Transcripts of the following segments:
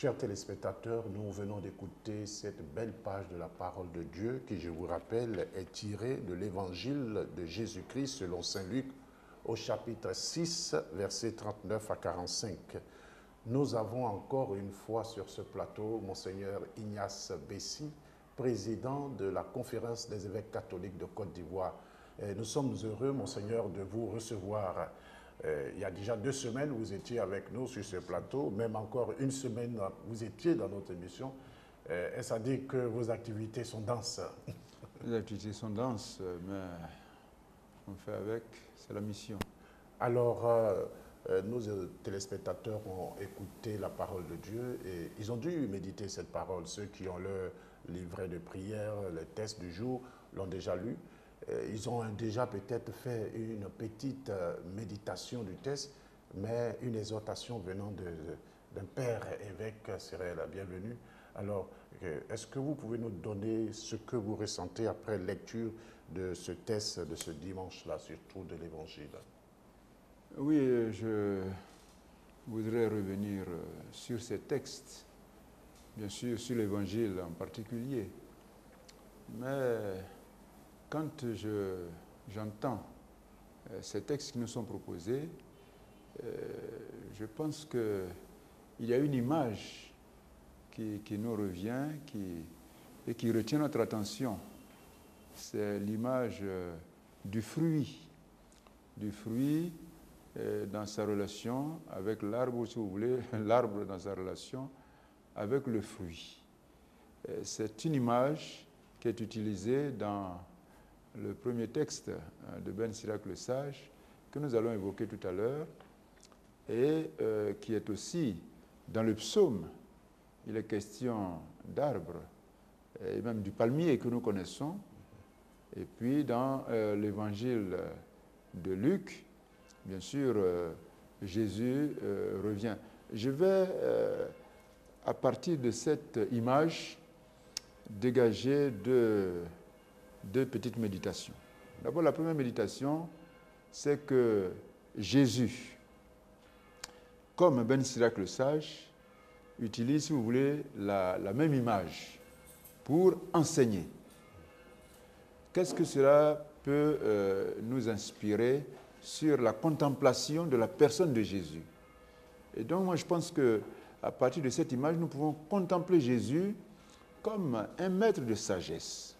Chers téléspectateurs, nous venons d'écouter cette belle page de la parole de Dieu qui, je vous rappelle, est tirée de l'évangile de Jésus-Christ selon saint Luc au chapitre 6, versets 39 à 45. Nous avons encore une fois sur ce plateau Monseigneur Ignace Bessy, président de la Conférence des évêques catholiques de Côte d'Ivoire. Nous sommes heureux, Monseigneur, de vous recevoir. Il y a déjà 2 semaines, vous étiez avec nous sur ce plateau, même encore une semaine, vous étiez dans notre émission. Est-ce à dire que vos activités sont denses? Les activités sont denses, mais on fait avec, c'est la mission. Alors, nos téléspectateurs ont écouté la parole de Dieu et ils ont dû méditer cette parole. Ceux qui ont le livret de prière, les textes du jour, l'ont déjà lu. Ils ont déjà peut-être fait une petite méditation du texte, mais une exhortation venant d'un père évêque serait la bienvenue. Alors, est-ce que vous pouvez nous donner ce que vous ressentez après lecture de ce texte de ce dimanche-là, surtout de l'Évangile? Oui, je voudrais revenir sur ces textes, bien sûr sur l'Évangile en particulier, mais quand j'entends ces textes qui nous sont proposés, je pense qu'il y a une image qui nous revient et qui retient notre attention. C'est l'image du fruit dans sa relation avec l'arbre, si vous voulez, l'arbre dans sa relation avec le fruit. C'est une image qui est utilisée dans le premier texte de Ben Sirac le Sage, que nous allons évoquer tout à l'heure, et qui est aussi dans le psaume. Il est question d'arbres, et même du palmier que nous connaissons, et puis dans l'évangile de Luc, bien sûr, Jésus revient. Je vais, à partir de cette image, dégager deux petites méditations. D'abord, la première méditation, c'est que Jésus, comme Ben Sirac le Sage, utilise, si vous voulez, la même image pour enseigner. Qu'est-ce que cela peut nous inspirer sur la contemplation de la personne de Jésus? Et donc, moi, je pense qu'à partir de cette image, nous pouvons contempler Jésus comme un maître de sagesse.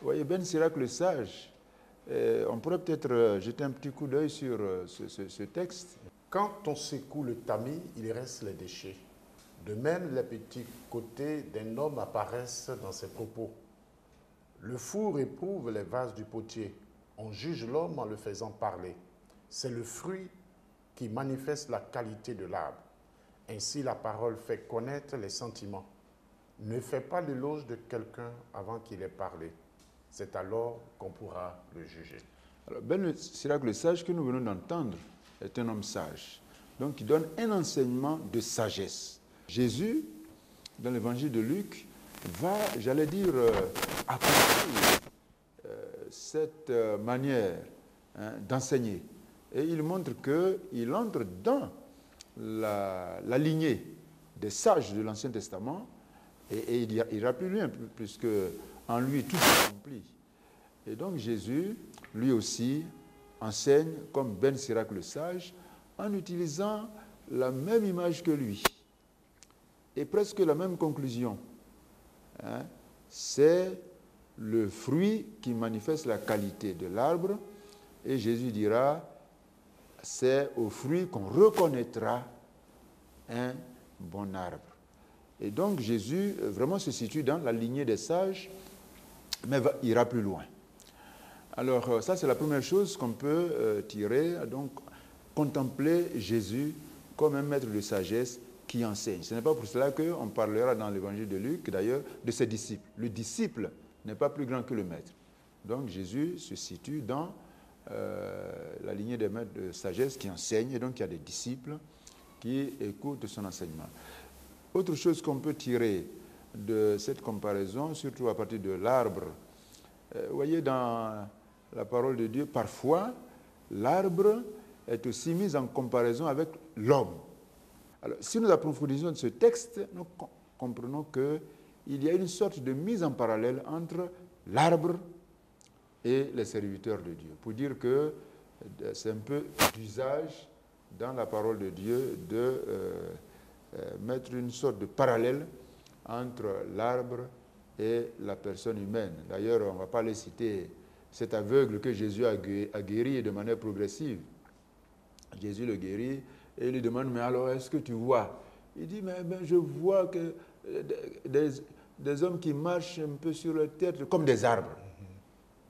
Vous voyez, Ben Sirac le Sage, on pourrait peut-être jeter un petit coup d'œil sur ce texte. Quand on secoue le tamis, il reste les déchets. De même, les petits côtés d'un homme apparaissent dans ses propos. Le four éprouve les vases du potier. On juge l'homme en le faisant parler. C'est le fruit qui manifeste la qualité de l'arbre. Ainsi, la parole fait connaître les sentiments. Ne fais pas l'éloge de quelqu'un avant qu'il ait parlé. C'est alors qu'on pourra le juger. Alors, Ben Sirac le Sage que nous venons d'entendre est un homme sage. Donc, il donne un enseignement de sagesse. Jésus, dans l'évangile de Luc, va, j'allais dire, accomplir cette manière d'enseigner. Et il montre qu'il entre dans la lignée des sages de l'Ancien Testament et il ira plus loin, puisque en lui tout est accompli. Et donc Jésus, lui aussi, enseigne comme Ben Sirac le Sage en utilisant la même image que lui et presque la même conclusion. C'est le fruit qui manifeste la qualité de l'arbre et Jésus dira c'est au fruit qu'on reconnaîtra un bon arbre. Et donc Jésus vraiment se situe dans la lignée des sages, mais ira plus loin. Alors ça c'est la première chose qu'on peut tirer, donc contempler Jésus comme un maître de sagesse qui enseigne. Ce n'est pas pour cela qu'on parlera dans l'évangile de Luc, d'ailleurs, de ses disciples. Le disciple n'est pas plus grand que le maître. Donc Jésus se situe dans la lignée des maîtres de sagesse qui enseignent, et donc il y a des disciples qui écoutent son enseignement. Autre chose qu'on peut tirer de cette comparaison, surtout à partir de l'arbre, vous voyez dans la parole de Dieu, parfois l'arbre est aussi mis en comparaison avec l'homme. Alors, si nous approfondissons ce texte, nous comprenons qu'il y a une sorte de mise en parallèle entre l'arbre et les serviteurs de Dieu. Pour dire que c'est un peu d'usage dans la parole de Dieu de mettre une sorte de parallèle entre l'arbre et la personne humaine. D'ailleurs, on ne va pas les citer, cet aveugle que Jésus a guéri de manière progressive. Jésus le guérit et il lui demande, mais alors est-ce que tu vois? Il dit, mais je vois que des hommes qui marchent un peu sur la tête comme des arbres.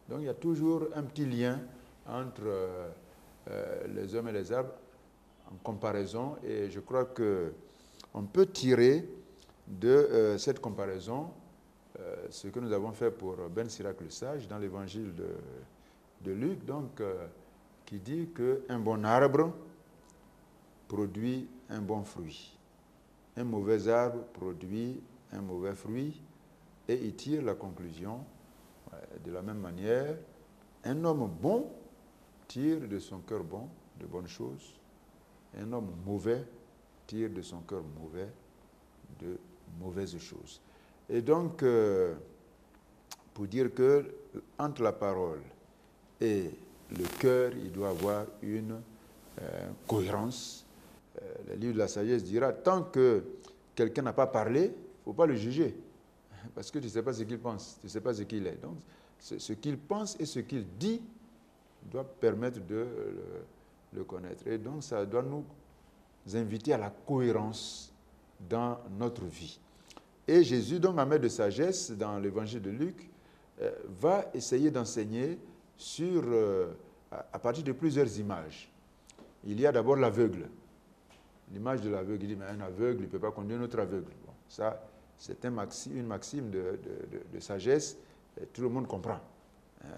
Donc il y a toujours un petit lien entre les hommes et les arbres en comparaison, et je crois qu'on peut tirer de cette comparaison ce que nous avons fait pour Ben Sirac le Sage dans l'évangile de Luc, donc, qui dit qu'un bon arbre produit un bon fruit. Un mauvais arbre produit un mauvais fruit, et il tire la conclusion de la même manière. Un homme bon tire de son cœur bon de bonnes choses. Un homme mauvais tire de son cœur mauvais de mauvaises choses. Et donc, pour dire que entre la parole et le cœur, il doit avoir une cohérence. Le livre de la sagesse dira, tant que quelqu'un n'a pas parlé, il ne faut pas le juger. Parce que tu ne sais pas ce qu'il pense, tu ne sais pas ce qu'il est. Donc, ce qu'il pense et ce qu'il dit doit permettre de le connaître. Et donc, ça doit nous inviter à la cohérence dans notre vie. Et Jésus, donc, en maître de sagesse, dans l'évangile de Luc, va essayer d'enseigner sur, à partir de plusieurs images. Il y a d'abord l'aveugle. L'image de l'aveugle, il dit, mais un aveugle, il ne peut pas conduire un autre aveugle. Bon, ça, c'est une maxime de sagesse, et tout le monde comprend.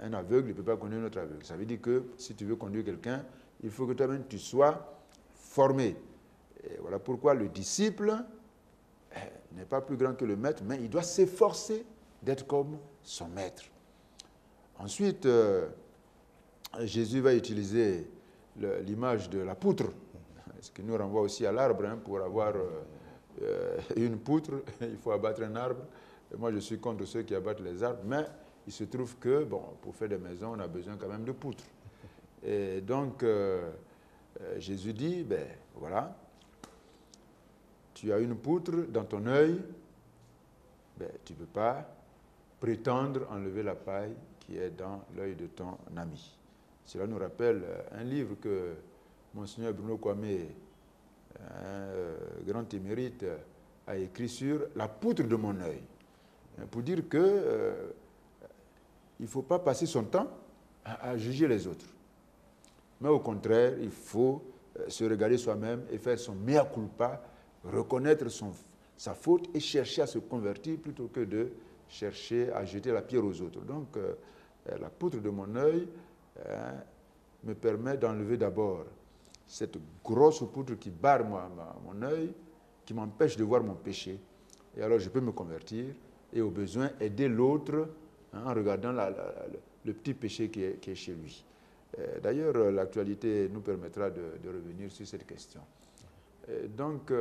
Un aveugle, il ne peut pas conduire un autre aveugle. Ça veut dire que si tu veux conduire quelqu'un, il faut que toi-même tu sois formé. Et voilà pourquoi le disciple n'est pas plus grand que le maître, mais il doit s'efforcer d'être comme son maître. Ensuite, Jésus va utiliser l'image de la poutre, ce qui nous renvoie aussi à l'arbre. Pour avoir une poutre, il faut abattre un arbre. Et moi, je suis contre ceux qui abattent les arbres, mais il se trouve que, bon, pour faire des maisons, on a besoin quand même de poutres. Et donc, Jésus dit, ben voilà, tu as une poutre dans ton œil, ben, tu ne peux pas prétendre enlever la paille qui est dans l'œil de ton ami. Cela nous rappelle un livre que Monseigneur Bruno Kwame, un grand émérite, a écrit sur la poutre de mon œil. Pour dire que il ne faut pas passer son temps à juger les autres. Mais au contraire, il faut se regarder soi-même et faire son mea culpa, reconnaître sa faute et chercher à se convertir plutôt que de chercher à jeter la pierre aux autres. Donc, la poutre de mon œil me permet d'enlever d'abord cette grosse poutre qui barre mon œil, qui m'empêche de voir mon péché. Et alors, je peux me convertir et au besoin aider l'autre en regardant le petit péché qui est chez lui. D'ailleurs, l'actualité nous permettra de revenir sur cette question. Donc,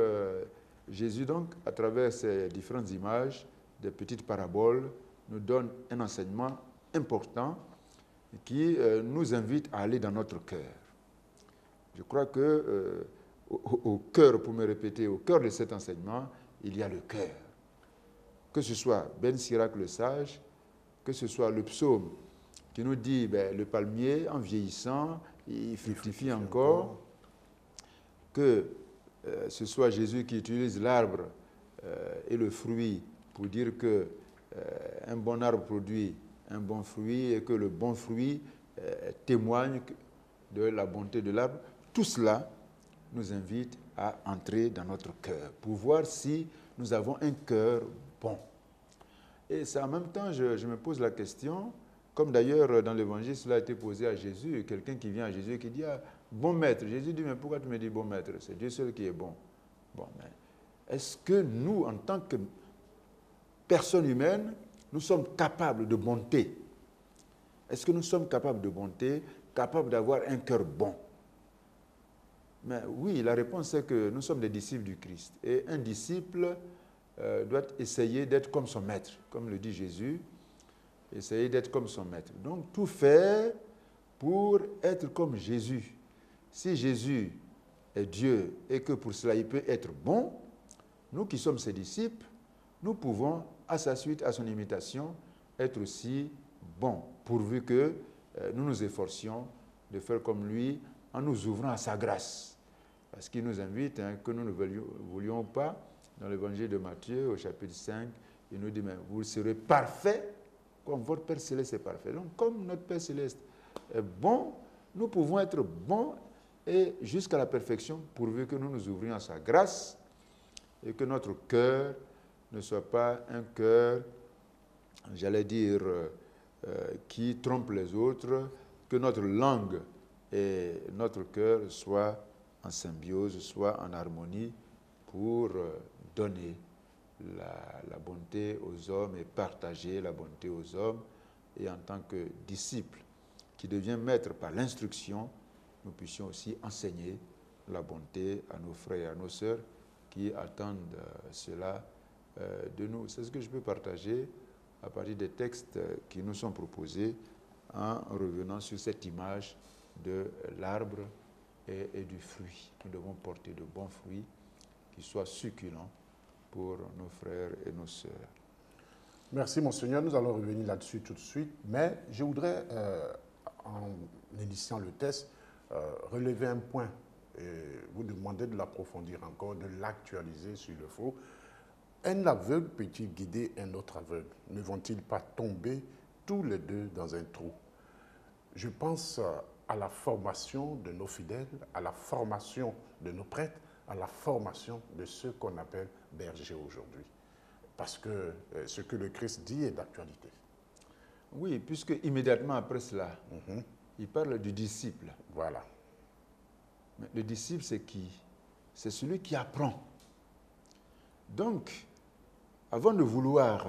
Jésus, donc, à travers ces différentes images, des petites paraboles, nous donne un enseignement important qui nous invite à aller dans notre cœur. Je crois que au cœur, pour me répéter, au cœur de cet enseignement, il y a le cœur. Que ce soit Ben Sirac le Sage, que ce soit le psaume qui nous dit le palmier, en vieillissant, il fructifie encore, que ce soit Jésus qui utilise l'arbre et le fruit pour dire qu'un bon arbre produit un bon fruit et que le bon fruit témoigne de la bonté de l'arbre. Tout cela nous invite à entrer dans notre cœur pour voir si nous avons un cœur bon. Et ça, en même temps, je me pose la question, comme d'ailleurs dans l'évangile, cela a été posé à Jésus, quelqu'un qui vient à Jésus et qui dit bon maître. Jésus dit, mais pourquoi tu me dis bon maître? C'est Dieu seul qui est bon. Bon, mais est-ce que nous, en tant que personnes humaines, nous sommes capables de bonté? Est-ce que nous sommes capables de bonté, capables d'avoir un cœur bon? Mais oui, la réponse c'est que nous sommes des disciples du Christ. Et un disciple doit essayer d'être comme son maître, comme le dit Jésus, essayer d'être comme son maître. Donc tout faire pour être comme Jésus. Si Jésus est Dieu et que pour cela il peut être bon, nous qui sommes ses disciples, nous pouvons, à sa suite, à son imitation, être aussi bons, pourvu que nous nous efforcions de faire comme lui en nous ouvrant à sa grâce. Parce qu'il nous invite, que nous ne voulions pas, dans l'évangile de Matthieu, au chapitre 5, il nous dit, mais vous serez parfaits comme votre Père Céleste est parfait. Donc, comme notre Père Céleste est bon, nous pouvons être bons et jusqu'à la perfection, pourvu que nous nous ouvrions à sa grâce et que notre cœur ne soit pas un cœur, j'allais dire, qui trompe les autres, que notre langue et notre cœur soient en symbiose, soient en harmonie pour donner la bonté aux hommes et partager la bonté aux hommes. Et en tant que disciple qui devient maître par l'instruction, nous puissions aussi enseigner la bonté à nos frères et à nos sœurs qui attendent cela de nous. C'est ce que je peux partager à partir des textes qui nous sont proposés en revenant sur cette image de l'arbre et du fruit. Nous devons porter de bons fruits qui soient succulents pour nos frères et nos sœurs. Merci, Monseigneur. Nous allons revenir là-dessus tout de suite. Mais je voudrais, en initiant le test, relever un point. Et vous demandez de l'approfondir encore, de l'actualiser s'il le faut. Un aveugle peut-il guider un autre aveugle? Ne vont-ils pas tomber tous les deux dans un trou? Je pense à la formation de nos fidèles, à la formation de nos prêtres, à la formation de ceux qu'on appelle bergers aujourd'hui. Parce que ce que le Christ dit est d'actualité. Oui, puisque immédiatement après cela, il parle du disciple. Voilà. Mais le disciple, c'est qui? C'est celui qui apprend. Donc, avant de vouloir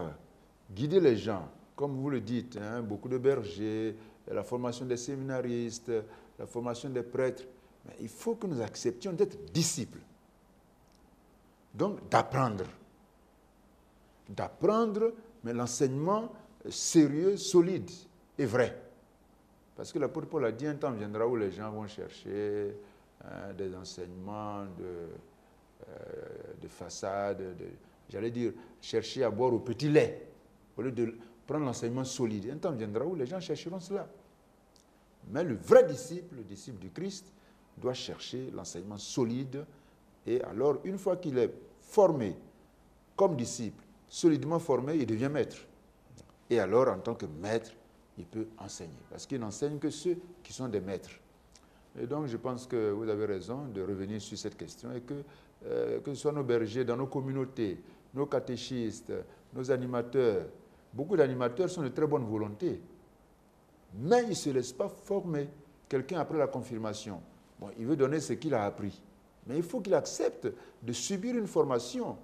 guider les gens, comme vous le dites, beaucoup de bergers, la formation des séminaristes, la formation des prêtres, mais il faut que nous acceptions d'être disciples. Donc, d'apprendre. D'apprendre, mais l'enseignement sérieux, solide et vrai. Parce que l'apôtre Paul a dit, un temps viendra où les gens vont chercher des enseignements de façade, j'allais dire, chercher à boire au petit lait, au lieu de prendre l'enseignement solide. Un temps viendra où les gens chercheront cela. Mais le vrai disciple, le disciple du Christ, doit chercher l'enseignement solide. Et alors, une fois qu'il est formé comme disciple, solidement formé, il devient maître. Et alors, en tant que maître, il peut enseigner. Parce qu'il n'enseigne que ceux qui sont des maîtres. Et donc, je pense que vous avez raison de revenir sur cette question et que ce soit nos bergers dans nos communautés, nos catéchistes, nos animateurs, beaucoup d'animateurs sont de très bonne volonté, mais ils ne se laissent pas former. Quelqu'un, après la confirmation, bon, il veut donner ce qu'il a appris, mais il faut qu'il accepte de subir une formation.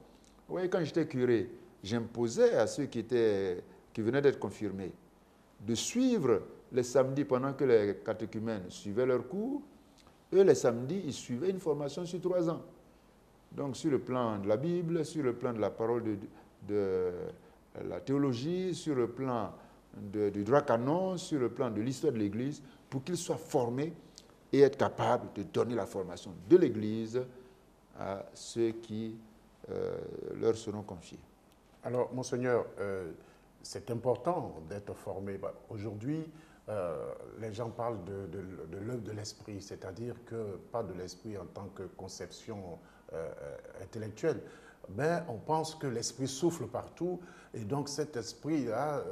Vous voyez, quand j'étais curé, j'imposais à ceux qui venaient d'être confirmés de suivre les samedis pendant que les catéchumènes suivaient leurs cours. Eux, les samedis, ils suivaient une formation sur 3 ans. Donc, sur le plan de la Bible, sur le plan de la parole de la théologie, sur le plan du droit canon, sur le plan de l'histoire de l'Église, pour qu'ils soient formés et être capables de donner la formation de l'Église à ceux qui leur seront confiés. Alors, Monseigneur, c'est important d'être formé. Aujourd'hui, les gens parlent de l'œuvre de l'esprit, c'est-à-dire que pas de l'esprit en tant que conception intellectuelle, mais on pense que l'esprit souffle partout, et donc cet esprit-là,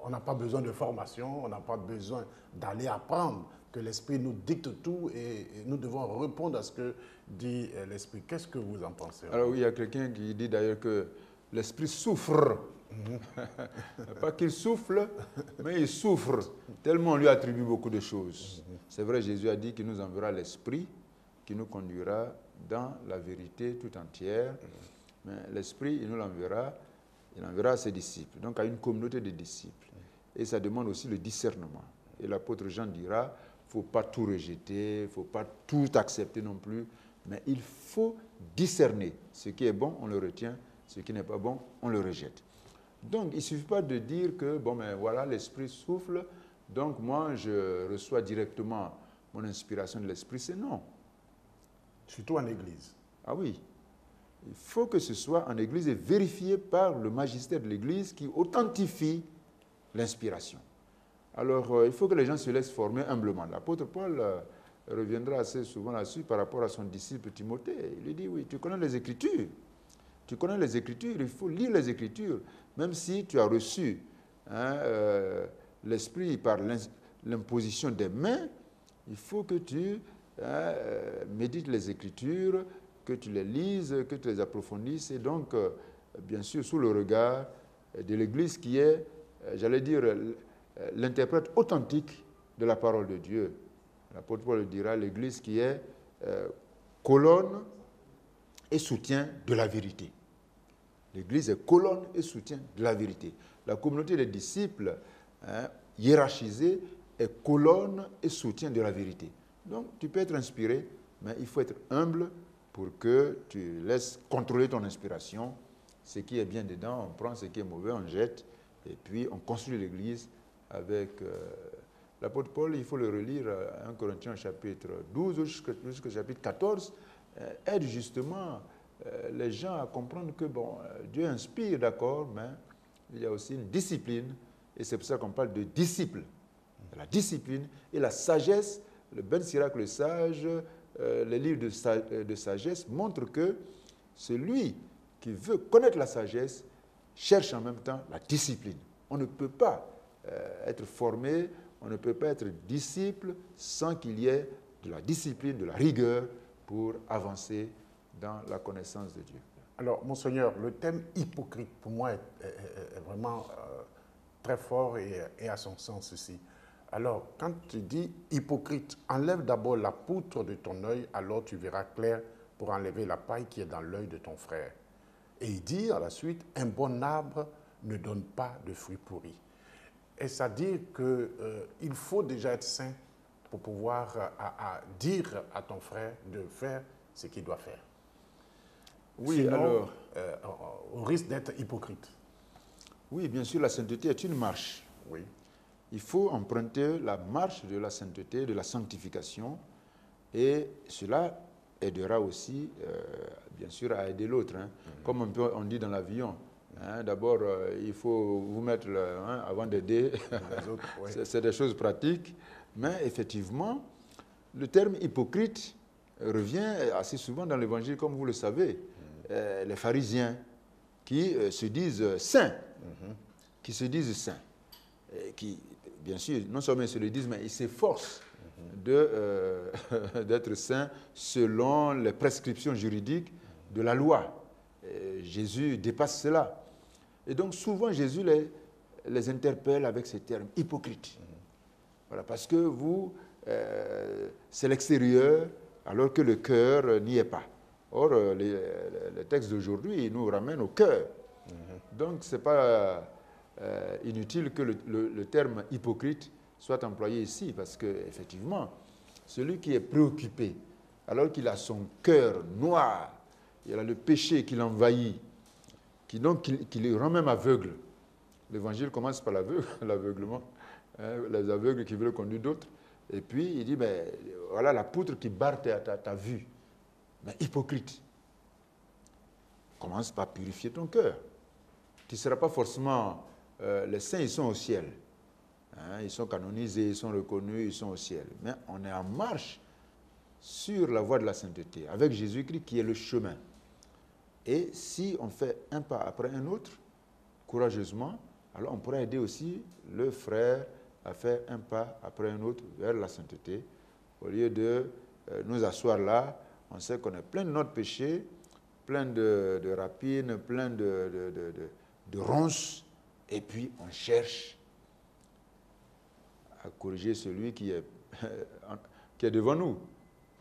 on n'a pas besoin de formation, on n'a pas besoin d'aller apprendre, que l'esprit nous dicte tout et nous devons répondre à ce que dit l'esprit. Qu'est-ce que vous en pensez? Alors oui, il y a quelqu'un qui dit d'ailleurs que l'esprit souffre. Pas qu'il souffle, mais il souffre, tellement on lui attribue beaucoup de choses. C'est vrai, Jésus a dit qu'il nous enverra l'esprit qui nous conduira dans la vérité tout entière. Mais l'esprit, il nous l'enverra, il enverra à ses disciples, donc à une communauté de disciples. Et ça demande aussi le discernement. Et l'apôtre Jean dira, faut pas tout rejeter, il ne faut pas tout accepter non plus, mais il faut discerner. Ce qui est bon, on le retient, ce qui n'est pas bon, on le rejette. Donc, il ne suffit pas de dire que, bon, ben voilà, l'Esprit souffle, donc moi, je reçois directement mon inspiration de l'Esprit. C'est non. Surtout en Église. Ah oui. Il faut que ce soit en Église et vérifié par le magistère de l'Église qui authentifie l'inspiration. Alors, il faut que les gens se laissent former humblement. L'apôtre Paul reviendra assez souvent là-dessus par rapport à son disciple Timothée. Il lui dit, oui, tu connais les Écritures. Tu connais les Écritures, il faut lire les Écritures. Même si tu as reçu l'Esprit par l'imposition des mains, il faut que tu médites les Écritures, que tu les lises, que tu les approfondisses. Et donc, bien sûr, sous le regard de l'Église qui est, j'allais dire, l'interprète authentique de la parole de Dieu. L'apôtre Paul le dira, l'Église qui est colonne et soutien de la vérité. L'Église est colonne et soutien de la vérité. La communauté des disciples, hiérarchisée, est colonne et soutien de la vérité. Donc, tu peux être inspiré, mais il faut être humble pour que tu laisses contrôler ton inspiration. Ce qui est bien dedans, on prend, ce qui est mauvais, on jette, et puis on construit l'Église avec l'apôtre Paul. Il faut le relire, 1 Corinthiens chapitre 12 jusqu'au chapitre 14, aide justement les gens à comprendre que bon, Dieu inspire, d'accord, mais il y a aussi une discipline, et c'est pour ça qu'on parle de disciple. La discipline et la sagesse, le Ben Sirac le sage, les livres de sagesse montrent que celui qui veut connaître la sagesse cherche en même temps la discipline. On ne peut pas être formé, on ne peut pas être disciple sans qu'il y ait de la discipline, de la rigueur pour avancer dans la connaissance de Dieu. Alors, Monseigneur, le thème hypocrite, pour moi, est vraiment très fort et à son sens ici. Alors, quand tu dis hypocrite, enlève d'abord la poutre de ton œil, alors tu verras clair pour enlever la paille qui est dans l'œil de ton frère. Et il dit à la suite, un bon arbre ne donne pas de fruits pourris. Est-ce à dire qu'il faut déjà être saint pour pouvoir dire à ton frère de faire ce qu'il doit faire? Oui, sinon, alors, on risque d'être hypocrite. Oui, bien sûr, la sainteté est une marche. Oui. Il faut emprunter la marche de la sainteté, de la sanctification, et cela aidera aussi, bien sûr, à aider l'autre. Hein. Comme on dit dans l'avion, hein, d'abord, il faut vous mettre avant d'aider. Oui. C'est des choses pratiques, mais effectivement, le terme hypocrite revient assez souvent dans l'Évangile, comme vous le savez. Les pharisiens qui se disent saints, qui se disent saints, qui, bien sûr, non seulement ils se le disent, mais ils s'efforcent d'être saints selon les prescriptions juridiques de la loi. Jésus dépasse cela. Et donc, souvent, Jésus les interpelle avec ces termes hypocrites. Voilà, parce que vous, c'est l'extérieur, alors que le cœur n'y est pas. Or, les textes d'aujourd'hui nous ramènent au cœur. Donc, ce n'est pas inutile que le terme hypocrite soit employé ici, parce qu'effectivement, celui qui est préoccupé, alors qu'il a son cœur noir, il a le péché qui l'envahit, qui le rend même aveugle. L'évangile commence par l'aveuglement, hein, les aveugles qui veulent conduire d'autres. Et puis, il dit, ben, voilà la poutre qui barre ta vue. Mais hypocrite. Commence par purifier ton cœur. Tu ne seras pas forcément... les saints, ils sont au ciel. Hein, ils sont canonisés, ils sont reconnus, ils sont au ciel. Mais on est en marche sur la voie de la sainteté, avec Jésus-Christ qui est le chemin. Et si on fait un pas après un autre, courageusement, alors on pourra aider aussi le frère à faire un pas après un autre vers la sainteté, au lieu de nous asseoir là. On sait qu'on est plein de notre péché, plein de rapines, plein de ronces, et puis on cherche à corriger celui qui est devant nous.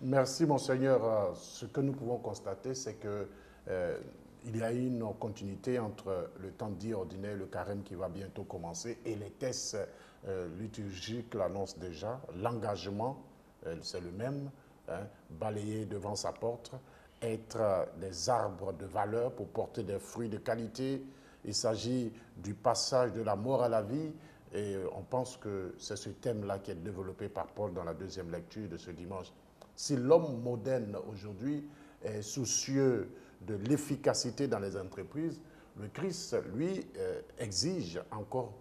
Merci, Monseigneur. Ce que nous pouvons constater, c'est qu'il y a une continuité entre le temps dit ordinaire, le carême qui va bientôt commencer, et les tests liturgique l'annonce déjà. L'engagement, c'est le même, hein, balayer devant sa porte, être des arbres de valeur pour porter des fruits de qualité. Il s'agit du passage de la mort à la vie. Et on pense que c'est ce thème-là qui est développé par Paul dans la deuxième lecture de ce dimanche. Si l'homme moderne aujourd'hui est soucieux de l'efficacité dans les entreprises, le Christ, lui, exige encore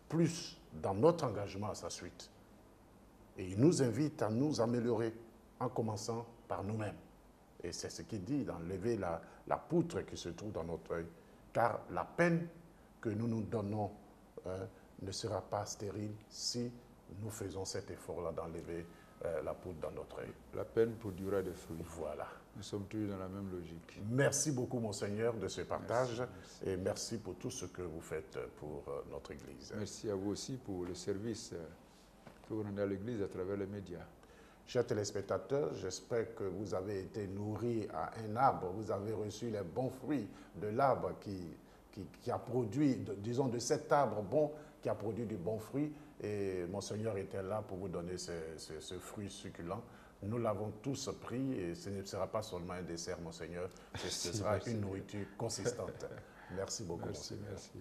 plus dans notre engagement à sa suite. Et il nous invite à nous améliorer en commençant par nous-mêmes. Et c'est ce qu'il dit d'enlever la poutre qui se trouve dans notre œil. Car la peine que nous nous donnons ne sera pas stérile si nous faisons cet effort-là d'enlever la poutre dans notre œil. La peine produira des fruits. Voilà. Nous sommes tous dans la même logique. Merci beaucoup, Monseigneur, de ce partage. Merci. Et merci pour tout ce que vous faites pour notre Église. Merci à vous aussi pour le service que vous rendez à l'Église à travers les médias. Chers téléspectateurs, j'espère que vous avez été nourris à un arbre, vous avez reçu les bons fruits de l'arbre qui a produit, disons de cet arbre bon qui a produit du bon fruit. Et Monseigneur était là pour vous donner ce fruit succulent. Nous l'avons tous pris et ce ne sera pas seulement un dessert, Monseigneur, ce sera une nourriture consistante. Merci beaucoup, Merci, Monseigneur. merci.